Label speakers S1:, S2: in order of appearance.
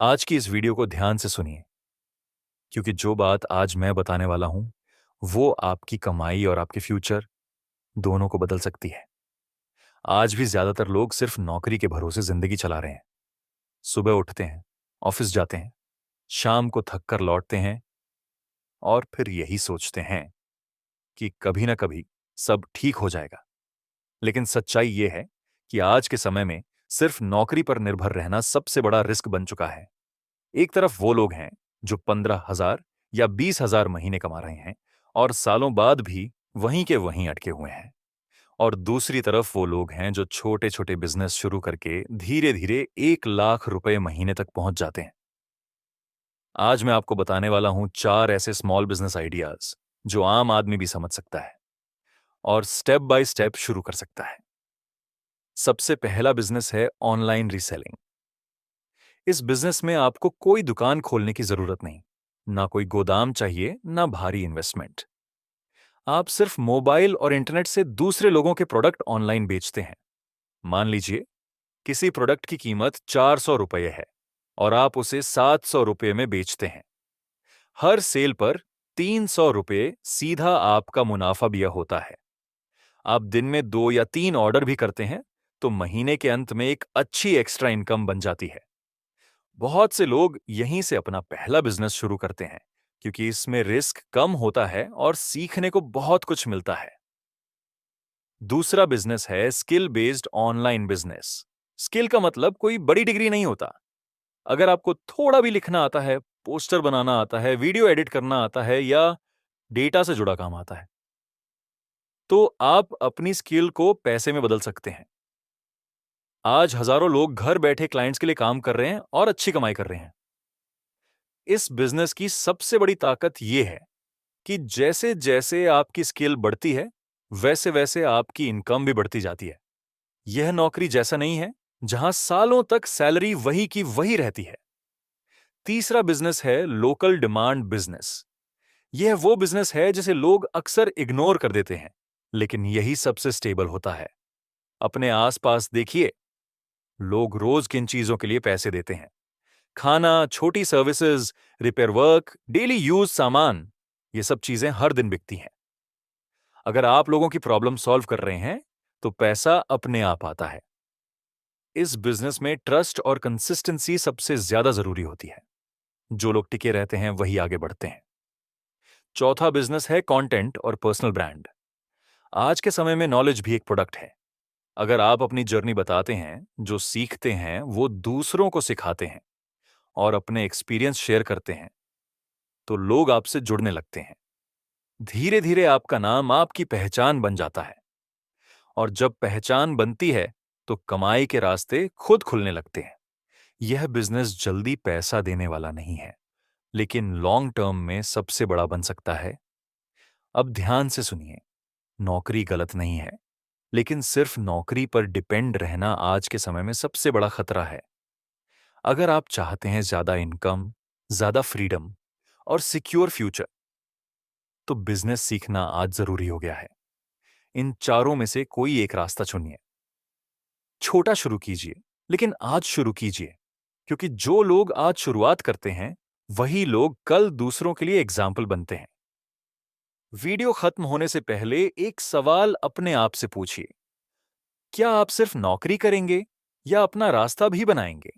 S1: आज की इस वीडियो को ध्यान से सुनिए, क्योंकि जो बात आज मैं बताने वाला हूं वो आपकी कमाई और आपके फ्यूचर दोनों को बदल सकती है। आज भी ज्यादातर लोग सिर्फ नौकरी के भरोसे जिंदगी चला रहे हैं। सुबह उठते हैं, ऑफिस जाते हैं, शाम को थक कर लौटते हैं और फिर यही सोचते हैं कि कभी ना कभी सब ठीक हो जाएगा। लेकिन सच्चाई ये है कि आज के समय में सिर्फ नौकरी पर निर्भर रहना सबसे बड़ा रिस्क बन चुका है। एक तरफ वो लोग हैं जो 15,000 या 20,000 महीने कमा रहे हैं और सालों बाद भी वहीं के वहीं अटके हुए हैं। और दूसरी तरफ वो लोग हैं जो छोटे छोटे बिजनेस शुरू करके धीरे धीरे 1 लाख रुपए महीने तक पहुंच जाते हैं। आज मैं आपको बताने वाला हूं 4 ऐसे स्मॉल बिजनेस आइडियाज जो आम आदमी भी समझ सकता है और स्टेप बाय स्टेप शुरू कर सकता है। सबसे पहला बिजनेस है ऑनलाइन रीसेलिंग। इस बिजनेस में आपको कोई दुकान खोलने की जरूरत नहीं, ना कोई गोदाम चाहिए, ना भारी इन्वेस्टमेंट। आप सिर्फ मोबाइल और इंटरनेट से दूसरे लोगों के प्रोडक्ट ऑनलाइन बेचते हैं। मान लीजिए किसी प्रोडक्ट की कीमत 400 रुपये है और आप उसे 700 रुपये में बेचते हैं। हर सेल पर 300 रुपये सीधा आपका मुनाफा भी होता है। आप दिन में 2 या 3 ऑर्डर भी करते हैं तो महीने के अंत में एक अच्छी एक्स्ट्रा इनकम बन जाती है। बहुत से लोग यहीं से अपना पहला बिजनेस शुरू करते हैं क्योंकि इसमें रिस्क कम होता है और सीखने को बहुत कुछ मिलता है। दूसरा बिजनेस है skill based online business. Skill का मतलब कोई बड़ी डिग्री नहीं होता। अगर आपको थोड़ा भी लिखना आता है, पोस्टर बनाना आता है, वीडियो एडिट करना आता है या डेटा से जुड़ा काम आता है, तो आप अपनी स्किल को पैसे में बदल सकते हैं। आज हजारों लोग घर बैठे क्लाइंट्स के लिए काम कर रहे हैं और अच्छी कमाई कर रहे हैं। इस बिजनेस की सबसे बड़ी ताकत यह है कि जैसे जैसे आपकी स्किल बढ़ती है, वैसे वैसे आपकी इनकम भी बढ़ती जाती है। यह नौकरी जैसा नहीं है जहां सालों तक सैलरी वही की वही रहती है। तीसरा बिजनेस है लोकल डिमांड बिजनेस। यह वो बिजनेस है जिसे लोग अक्सर इग्नोर कर देते हैं, लेकिन यही सबसे स्टेबल होता है। अपने आसपास देखिए, लोग रोज किन चीजों के लिए पैसे देते हैं। खाना, छोटी services, repair work, daily use सामान, ये सब चीजें हर दिन बिकती हैं। अगर आप लोगों की प्रॉब्लम सॉल्व कर रहे हैं तो पैसा अपने आप आता है। इस बिजनेस में ट्रस्ट और कंसिस्टेंसी सबसे ज्यादा जरूरी होती है। जो लोग टिके रहते हैं वही आगे बढ़ते हैं। चौथा बिजनेस है कंटेंट और पर्सनल ब्रांड। आज के समय में नॉलेज भी एक प्रोडक्ट है। अगर आप अपनी जर्नी बताते हैं, जो सीखते हैं वो दूसरों को सिखाते हैं और अपने एक्सपीरियंस शेयर करते हैं, तो लोग आपसे जुड़ने लगते हैं। धीरे धीरे आपका नाम आपकी पहचान बन जाता है और जब पहचान बनती है तो कमाई के रास्ते खुद खुलने लगते हैं। यह बिजनेस जल्दी पैसा देने वाला नहीं है, लेकिन लॉन्ग टर्म में सबसे बड़ा बन सकता है। अब ध्यान से सुनिए, नौकरी गलत नहीं है, लेकिन सिर्फ नौकरी पर डिपेंड रहना आज के समय में सबसे बड़ा खतरा है। अगर आप चाहते हैं ज्यादा इनकम, ज्यादा फ्रीडम और सिक्योर फ्यूचर, तो बिजनेस सीखना आज जरूरी हो गया है। इन चारों में से कोई एक रास्ता चुनिए। छोटा शुरू कीजिए, लेकिन आज शुरू कीजिए, क्योंकि जो लोग आज शुरुआत करते हैं वही लोग कल दूसरों के लिए एग्जाम्पल बनते हैं। वीडियो खत्म होने से पहले एक सवाल अपने आप से पूछिए, क्या आप सिर्फ नौकरी करेंगे या अपना रास्ता भी बनाएंगे?